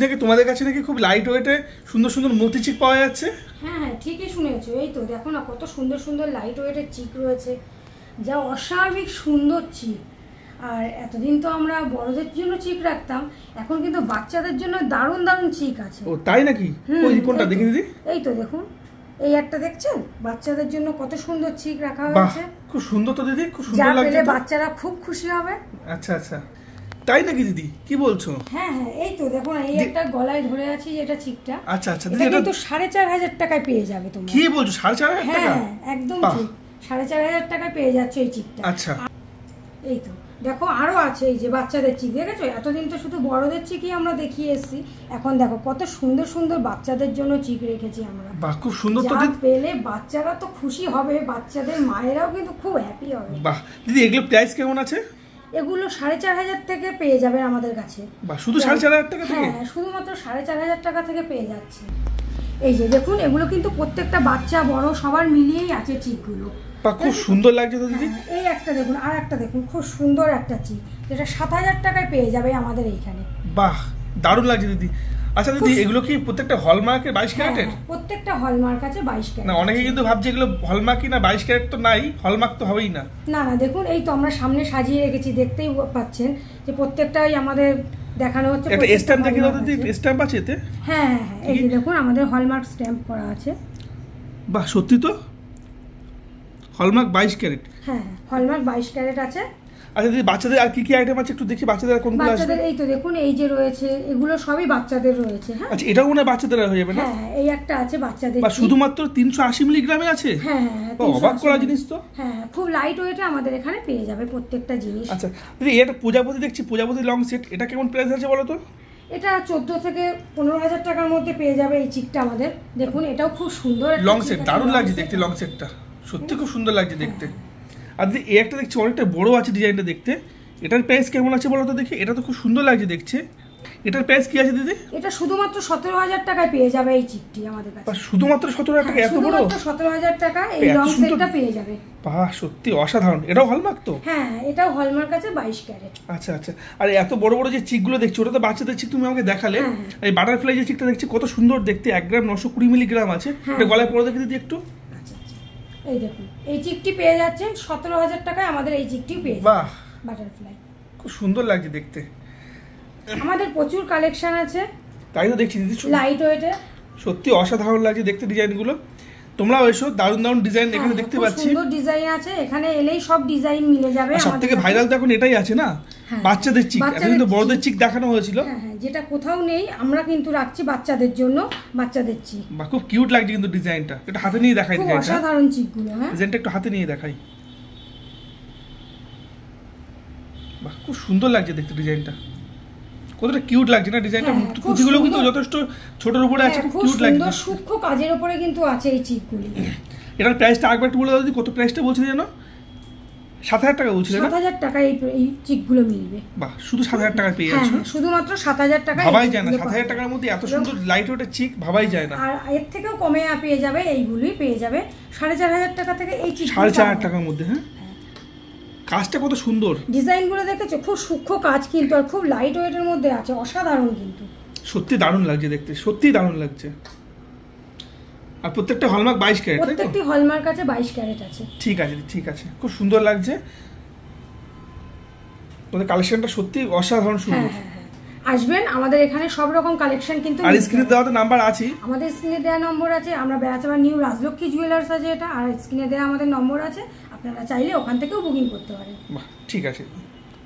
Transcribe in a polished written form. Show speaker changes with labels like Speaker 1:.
Speaker 1: নাকি তোমাদের কাছে নাকি খুব লাইট ওয়েটে সুন্দর সুন্দর মতি চিক পাওয়া যাচ্ছে।
Speaker 2: হ্যাঁ হ্যাঁ ঠিকই শুনেছো, এই তো দেখো না কত সুন্দর সুন্দর লাইট ওয়েটের চিক রয়েছে, যা অস্বাভাবিক সুন্দর চিক। আর এতদিন তো আমরা বড়দের জন্য চিক রাখতাম, এখন কিন্তু বাচ্চাদের জন্য দারুণ দারুণ চিক আছে।
Speaker 1: ও তাই নাকি? ওই কোনটা দেখি দিদি।
Speaker 2: এই তো দেখুন, এই একটা দেখছেন, বাচ্চাদের জন্য কত সুন্দর চিক রাখা হয়েছে।
Speaker 1: খুব সুন্দর তো দিদি, খুব সুন্দর লাগছে,
Speaker 2: বাচ্চারা খুব খুশি হবে।
Speaker 1: আচ্ছা আচ্ছা তাই নাকি দিদি, কি বলছো?
Speaker 2: হ্যাঁ হ্যাঁ এই তো দেখো না, এই একটা গলায় ধরে আছি যেটা চিকটা।
Speaker 1: আচ্ছা আচ্ছা দিদি,
Speaker 2: এটা তো 4500 টাকায় পেয়ে যাবে তোমরা।
Speaker 1: কি বলছো 4500 টাকা?
Speaker 2: হ্যাঁ একদম ঠিক, 4500 টাকায় পেয়ে যাচ্ছে এই চিকটা।
Speaker 1: আচ্ছা
Speaker 2: এই তো দেখো আরো আছে, এই যে বাচ্চাদের চিক দেখেছো, এতদিন তো শুধু বড়দের চিকই আমরা দেখিয়ে এসেছি, এখন দেখো কত সুন্দর সুন্দর বাচ্চাদের জন্য চিক রেখেছি আমরা।
Speaker 1: বাহ খুব সুন্দর তো দিদি,
Speaker 2: পেলে বাচ্চারা তো খুশি হবে, বাচ্চাদের মায়েরাও কিন্তু খুব হ্যাপি হবে।
Speaker 1: বাহ দিদি এগুলো প্রাইস কেমন আছে?
Speaker 2: এগুলো 4500 থেকে পেয়ে যাবেন আমাদের কাছে।
Speaker 1: বাহ শুধু 4500 টাকা থেকে?
Speaker 2: হ্যাঁ শুধুমাত্র 4500 টাকা থেকে পেয়ে যাচ্ছে। এই যে দেখুন, এগুলো কিন্তু প্রত্যেকটা বাচ্চা বড় সবার মিলিয়েই আছে চিকগুলো।
Speaker 1: বাহ খুব সুন্দর লাগছে তো দিদি।
Speaker 2: এই একটা দেখুন, আর একটা দেখুন, খুব সুন্দর একটা চিক, যেটা 7000 টাকায় পেয়ে যাবে আমাদের এইখানে।
Speaker 1: বাহ দারুণ লাগছে দিদি। আচ্ছা দিদি এগুলো কি প্রত্যেকটা হলমার্কের 22 ক্যারেটের?
Speaker 2: প্রত্যেকটা হলমার্ক আছে 22 ক্যারেট।
Speaker 1: না অনেকে কিন্তু ভাবছে এগুলো হলমার্কই না, 22 ক্যারেট তো নাই, হলমার্ক তো হবেই না।
Speaker 2: না না দেখুন, এই তো আমরা সামনে সাজিয়ে রেখেছি, দেখতেই পাচ্ছেন যে প্রত্যেকটাই আমাদের দেখানো হচ্ছে।
Speaker 1: একটা স্ট্যাম্প দেখি দাও দিদি, স্ট্যাম্প আছে এতে?
Speaker 2: হ্যাঁ হ্যাঁ হ্যাঁ এই যে দেখুন আমাদের হলমার্ক স্ট্যাম্প করা আছে।
Speaker 1: বাহ সত্যি তো, হলমার্ক 22 ক্যারেট।
Speaker 2: হ্যাঁ হলমার্ক 22 ক্যারেট আছে।
Speaker 1: আচ্ছা দিদি বাচ্চাদের আর কি কি আইটেম আছে একটু দেখি, বাচ্চাদের কোনগুলো আছে?
Speaker 2: বাচ্চাদের এই তো দেখুন, এই যে রয়েছে এগুলো সবই বাচ্চাদের রয়েছে। হ্যাঁ
Speaker 1: আচ্ছা এটাও মনে হয় বাচ্চাদের হয়ে যাবে না?
Speaker 2: হ্যাঁ এই একটা আছে বাচ্চাদের,
Speaker 1: বা শুধুমাত্র 380 মিলিগ্রামে আছে?
Speaker 2: হ্যাঁ হ্যাঁ
Speaker 1: অবাক করা জিনিস তো।
Speaker 2: হ্যাঁ খুব লাইট ওয়েটে আমাদের এখানে পেয়ে যাবে প্রত্যেকটা জিনিস।
Speaker 1: আচ্ছা দিদি এটা প্রজাপতি দেখছি, প্রজাপতি লং সেট, এটা কেমন প্রাইস আছে বলো তো?
Speaker 2: এটা 14 থেকে 15000 টাকার মধ্যে পেয়ে যাবে এই চিকটা আমাদের। দেখুন এটাও খুব সুন্দর
Speaker 1: লং সেট, দারুণ লাগছে দেখতে লং সেটটা, সত্যি খুব সুন্দর লাগছে দেখতে। আর দিদি এই একটা দেখছি অনেকটা বড় আছে ডিজাইনটা দেখতে, এটার প্রাইস কেমন আছে বলো তো দেখি? এটা তো খুব সুন্দর লাগছে দেখছে, এটার প্রাইস কি আছে দিদি?
Speaker 2: এটা শুধুমাত্র 17000 টাকায় পেয়ে যাবে এই চিকটি আমাদের কাছে।
Speaker 1: শুধুমাত্র 17000 টাকা? এত বড়?
Speaker 2: শুধুমাত্র 17000 টাকা এই লং সেটটা পেয়ে যাবে।
Speaker 1: বাহ সত্যি অসাধারণ। এটাও হলমার্ক তো?
Speaker 2: হ্যাঁ এটাও হলমার্ক আছে 22 ক্যারেট।
Speaker 1: আচ্ছা আচ্ছা। আর এত বড় বড় যে চিকগুলো দেখছি ওটা তো বাচ্চাদের চিক, তুমি আমাকে দেখালে। এই বাটারফ্লাই যে চিকটা দেখছি কত সুন্দর দেখতে, 1 গ্রাম 920 মিলিগ্রাম আছে, এটা গলায় পরে দেখে দিদি একটু।
Speaker 2: আচ্ছা আচ্ছা এই দেখুন, এই চিকটি পেয়ে যাচ্ছেন 17000 টাকায়, আমাদের এই চিকটি পেয়ে যাবেন।
Speaker 1: বাহ
Speaker 2: বাটারফ্লাই
Speaker 1: খুব সুন্দর লাগছে দেখতে।
Speaker 2: আমাদের প্রচুর কালেকশন আছে,
Speaker 1: তাই তো দেখছি দিদি,
Speaker 2: লাইট ওয়েটে
Speaker 1: সত্যি অসাধারণ লাগছে দেখতে ডিজাইনগুলো। তোমরাও এসো, দারুণ দারুণ ডিজাইন এখানে দেখতে পাচ্ছি।
Speaker 2: সুন্দর ডিজাইন আছে, এখানে এলেই সব ডিজাইন মিলে যাবে।
Speaker 1: সবথেকে ভাইরাল তো এখন এটাই আছে না, বাচ্চাদের চিক। এতদিন তো বড়দের চিক দেখানো হয়েছিল।
Speaker 2: হ্যাঁ হ্যাঁ যেটা কোথাও নেই আমরা কিন্তু রাখছি বাচ্চাদের জন্য, বাচ্চাদের চিক।
Speaker 1: বা খুব কিউট লাগছে কিন্তু ডিজাইনটা, এটা হাতে নিয়ে দেখাই ডিজাইনটা,
Speaker 2: অসাধারণ চিকগুলো। হ্যাঁ
Speaker 1: ডিজাইনটা একটু হাতে নিয়ে দেখাই। বাহ খুব সুন্দর লাগছে দেখতে ডিজাইনটা, কতটা কিউট লাগছে না ডিজাইনটা। কুচিগুলো কিন্তু যথেষ্ট ছোটর উপরে আছে, খুব কিউট লাগছে,
Speaker 2: সুন্দর সূক্ষ্ম কাজের উপরে কিন্তু আছে এই চিকগুলি।
Speaker 1: এটার প্রাইসটা আরেকবার একটু বলে দাও দিদি, কত প্রাইসটা বলছিলে জানো? 7000 টাকা বলছিলে না?
Speaker 2: 7000 টাকায় এই চিকগুলো মিলবে।
Speaker 1: বাহ শুধু 7000 টাকা পেয়ে যাচ্ছ?
Speaker 2: হ্যাঁ শুধুমাত্র 7000 টাকা।
Speaker 1: ভাবাই যায় না 7000 টাকার মধ্যে এত সুন্দর লাইট ওয়েটের চিক, ভাবাই যায় না।
Speaker 2: আর এর থেকেও কমে পেয়ে যাবে, এইগুলোই পেয়ে যাবে 4500 টাকা থেকে এই চিক,
Speaker 1: 4500 টাকার মধ্যে। হ্যাঁ কাজটা কত সুন্দর,
Speaker 2: ডিজাইনগুলো দেখেছো, খুব সূক্ষ্ম কাজ কিন্তু, আর খুব লাইট ওয়েটের মধ্যে আছে, অসাধারণ কিন্তু।
Speaker 1: সত্যি দারুণ লাগছে দেখতে, সত্যি দারুণ লাগছে। আর প্রত্যেকটা হলমার্ক 22 ক্যারেট?
Speaker 2: প্রত্যেকটি হলমার্ক আছে 22 ক্যারেট আছে।
Speaker 1: ঠিক আছে ঠিক আছে, খুব সুন্দর লাগছে তোমাদের কালেকশনটা, সত্যি অসাধারণ সুন্দর।
Speaker 2: আসবেন আমাদের এখানে সব রকম কালেকশন কিন্তু।
Speaker 1: আর স্ক্রিনে দেওয়া তো নাম্বার আছে?
Speaker 2: আমাদের স্ক্রিনে দেওয়া নম্বর আছে, আমরা বেড়াচাপা নিউ রাজলক্ষ্মী জুয়েলার্স আছে এটা, আর স্ক্রিনে দেওয়া আমাদের নম্বর আছে, আপনারা চাইলে ওখান থেকেও বুকিং করতে পারেন।
Speaker 1: বাহ ঠিক আছে।